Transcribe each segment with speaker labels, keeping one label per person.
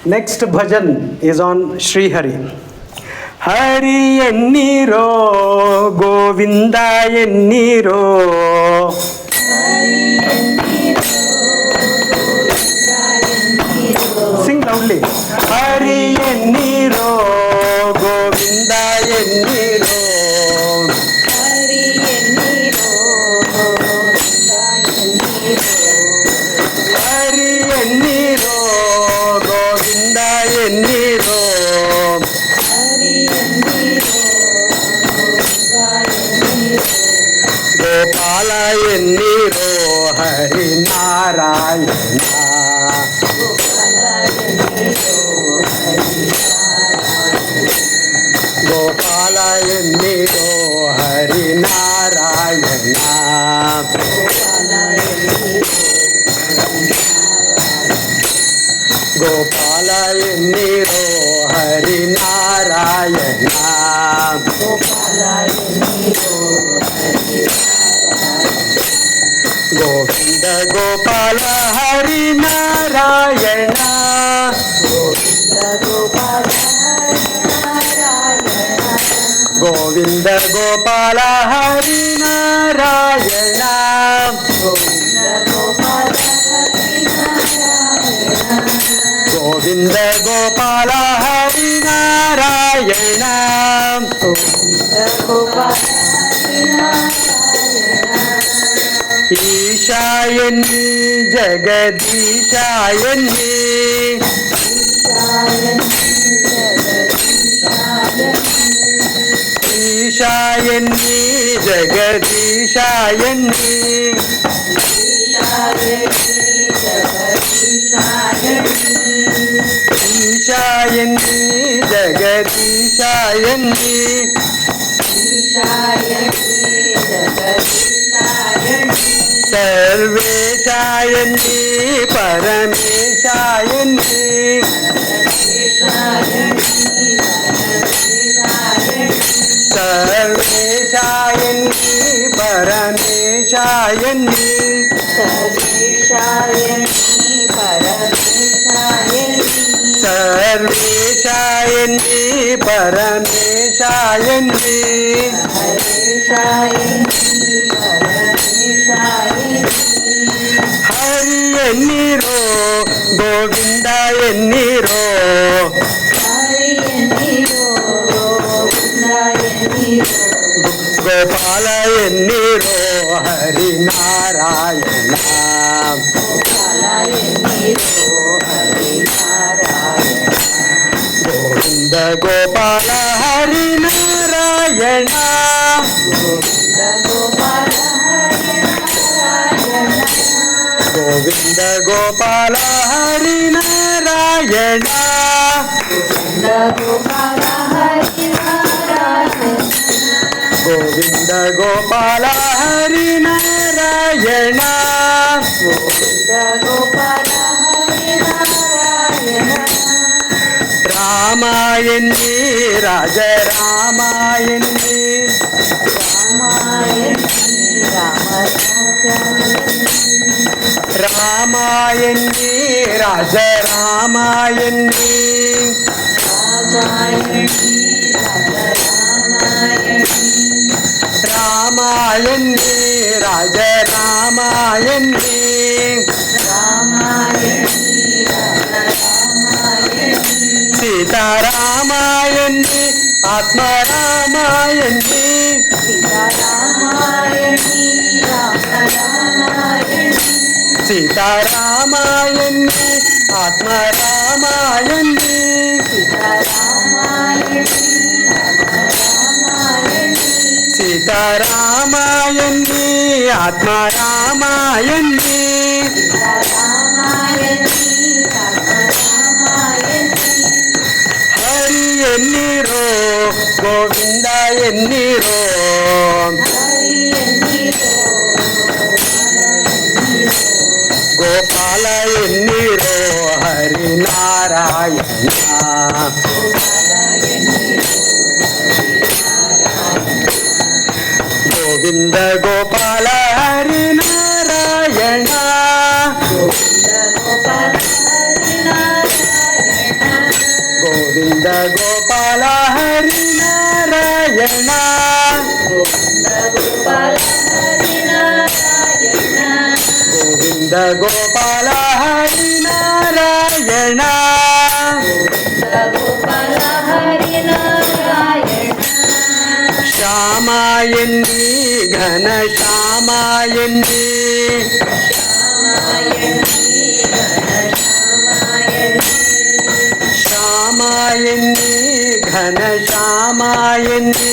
Speaker 1: Next bhajan is on Sri Hari. Hari enniro, Govinda enniro. Sing loudly. Hari enniro, Govinda enniro. Hari enniro, Govinda enniro. Gopala enniro, Hari Narayana. Gopala enniro, Hari Narayana. Gopala enniro, Hari Narayana. Govinda Gopala Hari Narayana. Govinda Gopala Hari Narayana. Govinda Gopala Hari Narayana. Ishayani Jagadishayani. Ishayani Jagadishayani. Ishayani Jagadishayani. Sarveshayani Parameshayani. Sarveshayani Parameshayani. Sarveshayani Parameshayani. Hari enniro, Govinda enniro. Gopala enniro, Hari Narayana. Govinda Gopala Hari Narayana. Govinda Gopala Hari Narayana. Govinda Gopala Hari Narayana. Ramayani Raja Ramayani. Ramayani Raja Ramayani. Ramayani Raja Ramayani. Sita Ramayani Atma Ramayani. Sita Ramayani Atma Ramayani. Sita Ramayani Atma Ramayani. Hari enniro, Govinda enniro. Gopala enniro, Hari Narayana. Govinda Gopala Hari Narayana. Govinda Gopala ಹರಿ ನಾರಾಯಣ ಗೋವಿಂದ ಗೋಪಾಲ ಹರಿ ನಾರಾಯಣ ಶ್ಯಾಮ ಎನ್ನಿ ಘನ ಶ್ಯಾಮ ಎನ್ನಿ ಶ್ಯಾಮ ಎನ್ನಿ ಘನ ಶ್ಯಾಮ ಎನ್ನಿ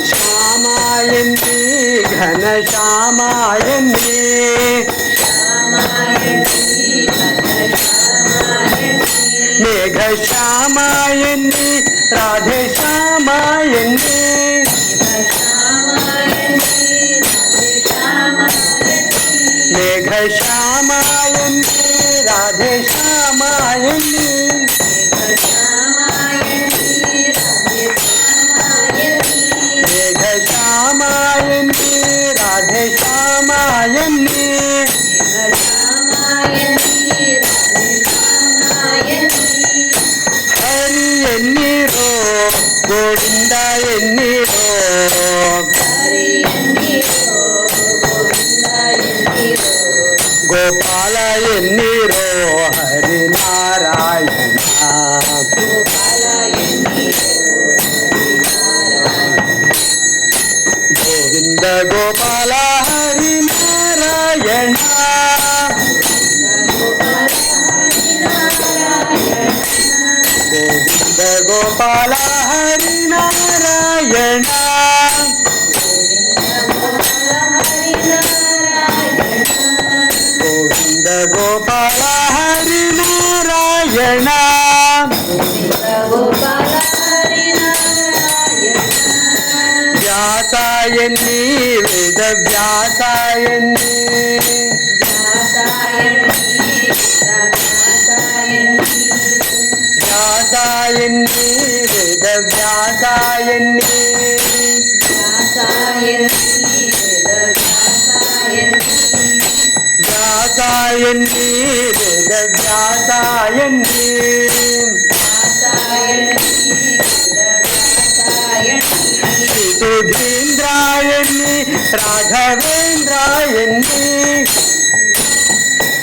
Speaker 1: ಶ್ಯಾಮ ಎನ್ನಿ ಘನ ಶ್ಯಾಮ ಎನ್ನಿ ಮೇಘ ಶ್ಯಾಮ ಎನ್ನಿ ರಾಧೆ ಶ್ಯಾಮ ಎನ್ನಿ ಮೇಘ ಶ್ಯಾಮ ಎನ್ನಿ ರಾಧೆ ಶ್ಯಾಮ ಎನ್ನಿ ಮೇಘ ಶ್ಯಾಮ ಎನ್ನಿ ರಾಧೆ ಶ್ಯಾಮ ಎನ್ನಿ ಹರಿ ಎನ್ನಿರೋ ಗೋವಿಂದ ಎನ್ನಿರೋ ಗೋಪಾಲ ಎನ್ನಿರೋ ಹರಿ ನಾರಾಯಣ ಗೋವಿಂದ ಗೋಪಾಲ ಹರಿ ನಾರಾಯಣ ಗೋವಿಂದ ಗೋಪಾಲ ಹರಿ ನಾರಾಯಣ ಗೋವಿಂದ ಗೋಪಾಲ ಹರಿ ನಾರಾಯಣ ವ್ಯಾಸ ಎನ್ನಿ ವೇದ ವ್ಯಾಸ ಎನ್ನಿ ವ್ಯಾಸ ಎನ್ನಿ ವೇದ ವ್ಯಾಸ ಎನ್ನಿ ವ್ಯಾಸ ಎನ್ನಿ ವೇದ ವ್ಯಾಸ ಎನ್ನಿ ಶ್ರೀ ಸುಧೀಂದ್ರ ಎನ್ನಿ ರಾಘವೇಂದ್ರ ಎನ್ನಿ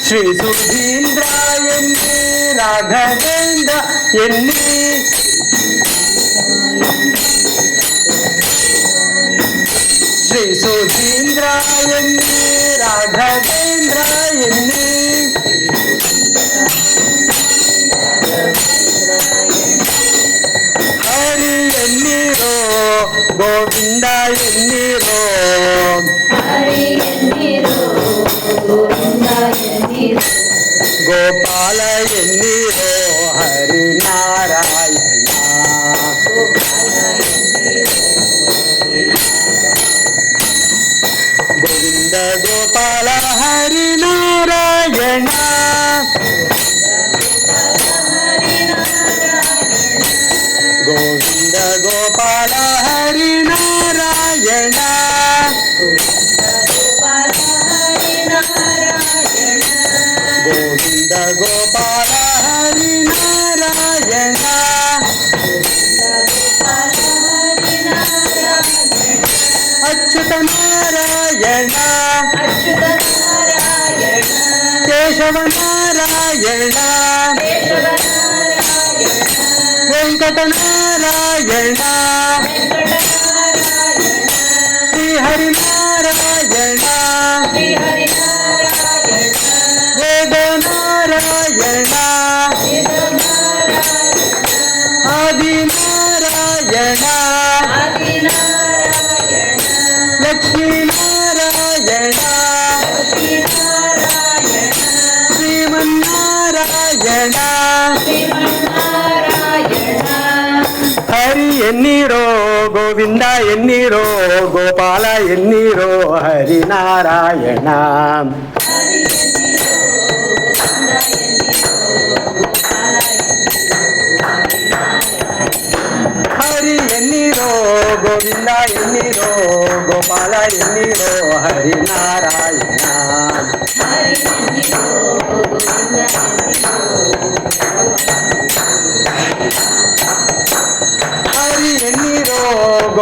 Speaker 1: ಶ್ರೀ ಸುಧೀಂದ್ರ ಎನ್ನಿ ರಾಘವೇಂದ್ರ ಎನ್ನಿ ಶ್ರೀ ಸುಧೀಂದ್ರ ಎನ್ನಿ ರಾಘವೇಂದ್ರ ಎನ್ನಿ ಹರಿ ಎನ್ನಿರೋ ಗೋವಿಂದ ಎನ್ನಿರೋ ಗೋಪಾಲ ಎನ್ನಿರೋ ಹರಿ ನಾರಾಯಣ ಗೋವಿಂದ ಗೋಪಾಲ ಹರಿ ನಾರಾಯಣ ಗೋವಿಂದ ಗೋಪಾಲ ಹರಿ ನಾರಾಯಣ ಗೋವಿಂದ ಗೋಪಾಲ ಹರಿ ನಾರಾಯಣ ಅಚ್ಯುತ ನಾರಾಯಣ ಕೇಶವ ನಾರಾಯಣ ವೆಂಕಟ ನಾರಾಯಣ ಶ್ರೀ ಹರಿ ನಾರಾಯಣ ವೇದ ನಾರಾಯಣ ಆದಿ ನಾರಾಯಣ ಲಕ್ಷ್ಮೀ ನಾರಾಯಣ ಶ್ರೀಮನ್ನಾರಾಯಣ ಹರಿ ಎನ್ನಿರೋ ಗೋವಿಂದ ಎನ್ನಿರೋ ಗೋಪಾಲ ಎನ್ನಿರೋ ಹರಿ ನಾರಾಯಣ ಹರಿ ಎನ್ನಿರೋ ಗೋವಿಂದ ಎನ್ನಿರೋ ಗೋಪಾಲ ಎನ್ನಿರೋ ಹರಿ ನಾರಾಯಣ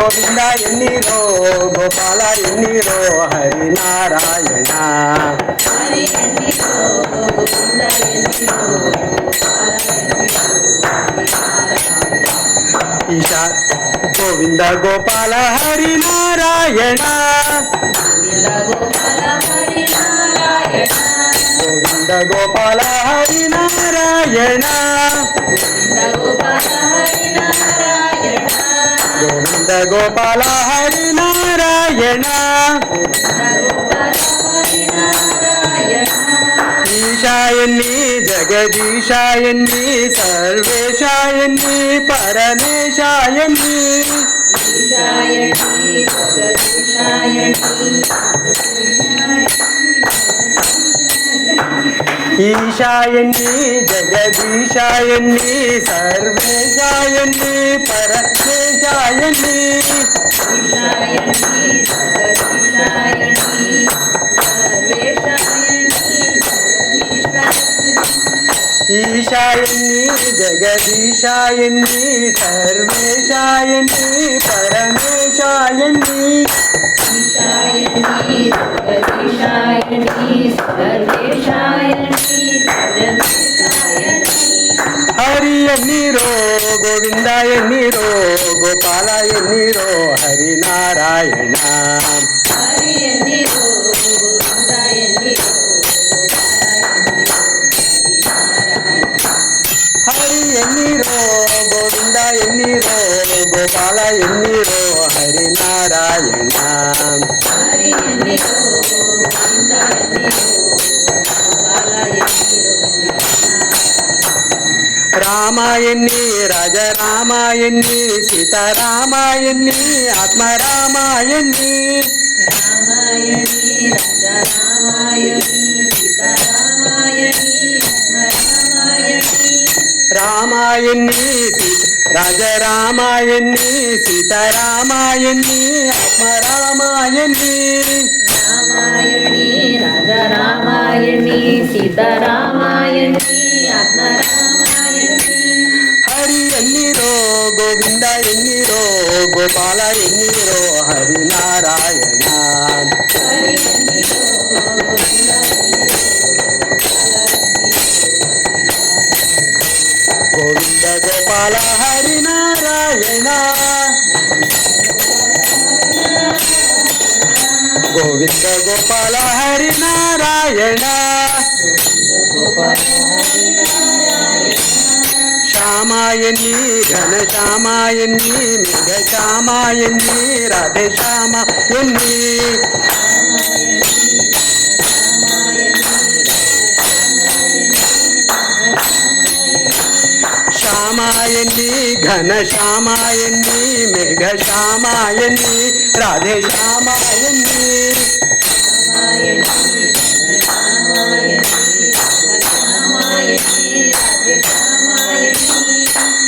Speaker 1: ಗೋವಿಂದ ಎನ್ನಿರೋ ಗೋಪಾಲ ಎನ್ನಿರೋ ಹರಿನಾರಾಯಣ ಈಶಾ ಗೋವಿಂದ ಗೋಪಾಲ ಹರಿನಾರಾಯಣ ಗೋವಿಂದ ಗೋಪಾಲ ಹರಿನಾರಾಯಣ ಗೋವಿಂದ ಗೋಪಾಲ ಹರಿನಾರಾಯಣ ಈಶಾಯನ್ನಿ ಜಗದೀಶಾಯನ್ನಿ ಸರ್ವೇಶಾಯನ್ನಿ ಪರಮೇಶಾಯನ್ನಿ ಈಶಾಯನ್ನಿ ಜಗದೀಶಾಯನ್ನಿ ಸರ್ವೇಶಾಯನ್ನಿ ಪರಮೇಶಾಯನ್ನಿ ಈಶಾಯನ್ನಿ ಜಗದೀಶಾಯನ್ನಿ ಸರ್ವೇಶಾಯನ್ನಿ ಪರಮೇಶಾಯನ್ನಿ ಹರಿ ಎನ್ನಿರೋ ಗೋವಿಂದ ಎನ್ನಿರೋ ಗೋಪಾಲ ಎನ್ನಿರೋ ಹರಿನಾರಾಯಣ ಹರಿ ಎನ್ನಿರೋ ಗೋವಿಂದ ಎನ್ನಿರೋ ಗೋಪಾಲ ಎನ್ನಿರೋ ಹರಿನಾರಾಯಣ ರಾಮಾಯಣಿ ರಾಜ ರಾಮಾಯಣಿ ಸೀತಾರಾಮಾಯಣಿ ಆತ್ಮರಾಮಾಯಣಿ ರಾಮಾಯಣಿ ರಾಜ ರಾಮಾಯಣಿ ಸೀತಾರಾಮಾಯಣಿ ಆತ್ಮರಾಮಾಯಣಿ
Speaker 2: ರಾಜ ರಾಮಾಯಣಿ ಸೀತಾರಾಮಾಯಣಿ ಆತ್ಮರಾಮಾಯಣಿ
Speaker 1: ಹರಿ ಎನ್ನಿರೋ ಗೋವಿಂದ ಎನ್ನಿರೋ ಗೋಪಾಲ ಎನ್ನಿರೋ ಹರಿನಾರಾಯಣ ಗೋವಿಂದ ಗೋಪಾಲ ಹರಿನಾರಾಯಣ ಗೋವಿಂದ ಗೋಪಾಲ ಹರಿನಾರಾಯಣ ಶ್ಯಾಮಾಯಣಿ ಘನ ಶ್ಯಾಮಾಯಣಿ ಮೇಘ ಶ್ಯಾಮಾಯಣಿ ರಾಧೆ ಶ್ಯಾಮಾಯಣಿ ಶ್ಯಾಮಾಯಣಿ ಘನ ಶ್ಯಾಮಾಯಣಿ ಮೇಘ ಶ್ಯಾಮಾಯಣಿ ರಾಧೆ ಶ್ಯಾಮಾಯಣಿ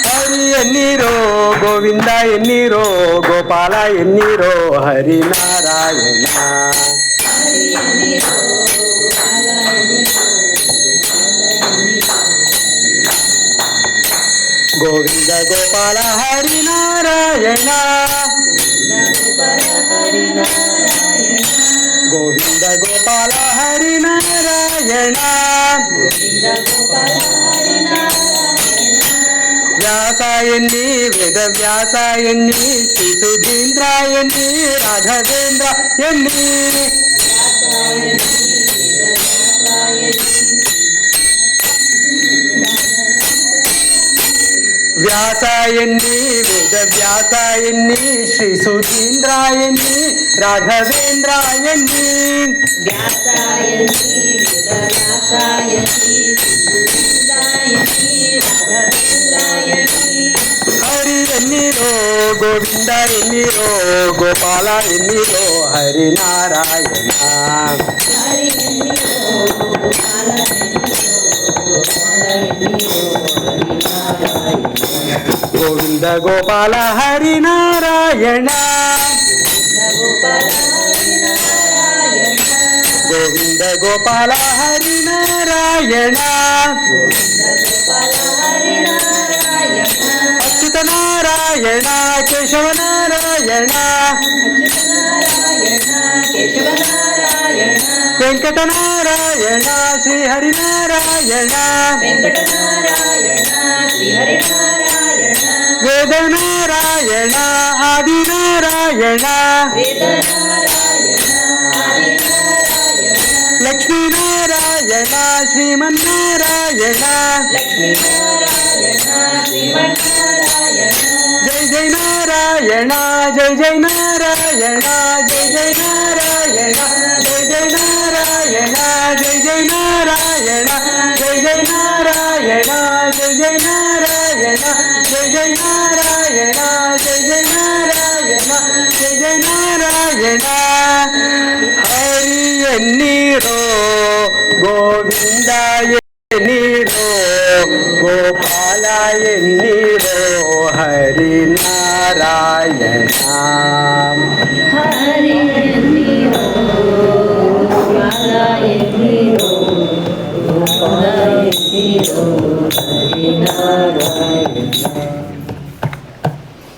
Speaker 1: ಹರಿ ಎನ್ನಿರೋ ಗೋವಿಂದ ಎನ್ನಿರೋ ಗೋಪಾಲ ಎನ್ನಿರೋ ಹರಿನಾರಾಯಣ ಗೋವಿಂದ ಗೋಪಾಲ ಹರಿನಾರಾಯಣ ಗೋವಿಂದ ಗೋಪಾಲ ಹರಿನಾರಾಯಣ ವ್ಯಾಸಾಯಣಿ ವೇದ ವ್ಯಾಸಾಯಣಿ ಶ್ರೀ ಸುಧೀಂದ್ರಾಯಣಿ ರಾಘವೇಂದ್ರ ಎನ್ನಿ ವ್ಯಾಸಾಯಣಿ ವೇದ ವ್ಯಾಸಾಯಣಿ ಶ್ರೀ ಸುಧೀಂದ್ರಾಯಣಿ ರಾಘವೇಂದ್ರಾಯಣಿ ಹರಿ ಎನ್ನಿರೋ ಗೋವಿಂದ ಎನ್ನಿರೋ ಗೋಪಾಲ ಎನ್ನಿರೋ ಹರಿನಾರಾಯಣ ಗೋವಿಂದ ಗೋಪಾಲ ಹರಿನಾರಾಯಣ ಗೋವಿಂದ ಗೋಪಾಲ ಹರಿನಾರಾಯಣ ಅಚ್ಯುತ ಅಚ್ಯುತನಾರಾಯಣ ಕೇಶವನಾರಾಯಣ
Speaker 2: ಅಚ್ಯುತನಾರಾಯಣ ಕೇಶವನಾರಾಯಣ
Speaker 1: ವೆಂಕಟನಾರಾಯಣ ಶ್ರೀಹರಿನಾರಾಯಣ
Speaker 2: ವೆಂಕಟನಾರಾಯಣ ಶ್ರೀಹರಿನಾರಾಯಣ
Speaker 1: ವೇದನಾರಾಯಣ ಆದಿನಾರಾಯಣ
Speaker 2: ವೇದನಾರಾಯಣ ಆದಿನಾರಾಯಣ
Speaker 1: ಲಕ್ಷ್ಮೀನಾರಾಯಣ ಶ್ರೀಮನ್ನಾರಾಯಣ
Speaker 2: ಲಕ್ಷ್ಮೀನಾರಾಯಣ ಶ್ರೀಮನ್ನಾರಾಯಣ
Speaker 1: ಜೈ ಜೈ ನಾರಾಯಣ ಜೈ ಜೈ ನಾರಾಯಣ ಜೈ ಜೈ ನಾರಾಯಣ ಜೈ ಜೈ ನಾರಾಯಣ ಜೈ ಜೈ ನಾರಾಯಣ ಜೈ ಜೈ ನಾರಾಯಣ ಜೈ ಜೈ ನಾರಾಯಣ ಜೈ ಜೈ ನಾರಾಯಣ ಜೈ ಜೈ ನಾರಾಯಣ ಜೈ ಜೈ ನಾರಾಯಣ ಹರಿ ಎನ್ನೀರೋ ಗೋವಿಂದ ಎನ್ನೀರೋ ಗೋಪಾಲ ಎನ್ನೀರೋ ಹರಿನಾರಾಯಣ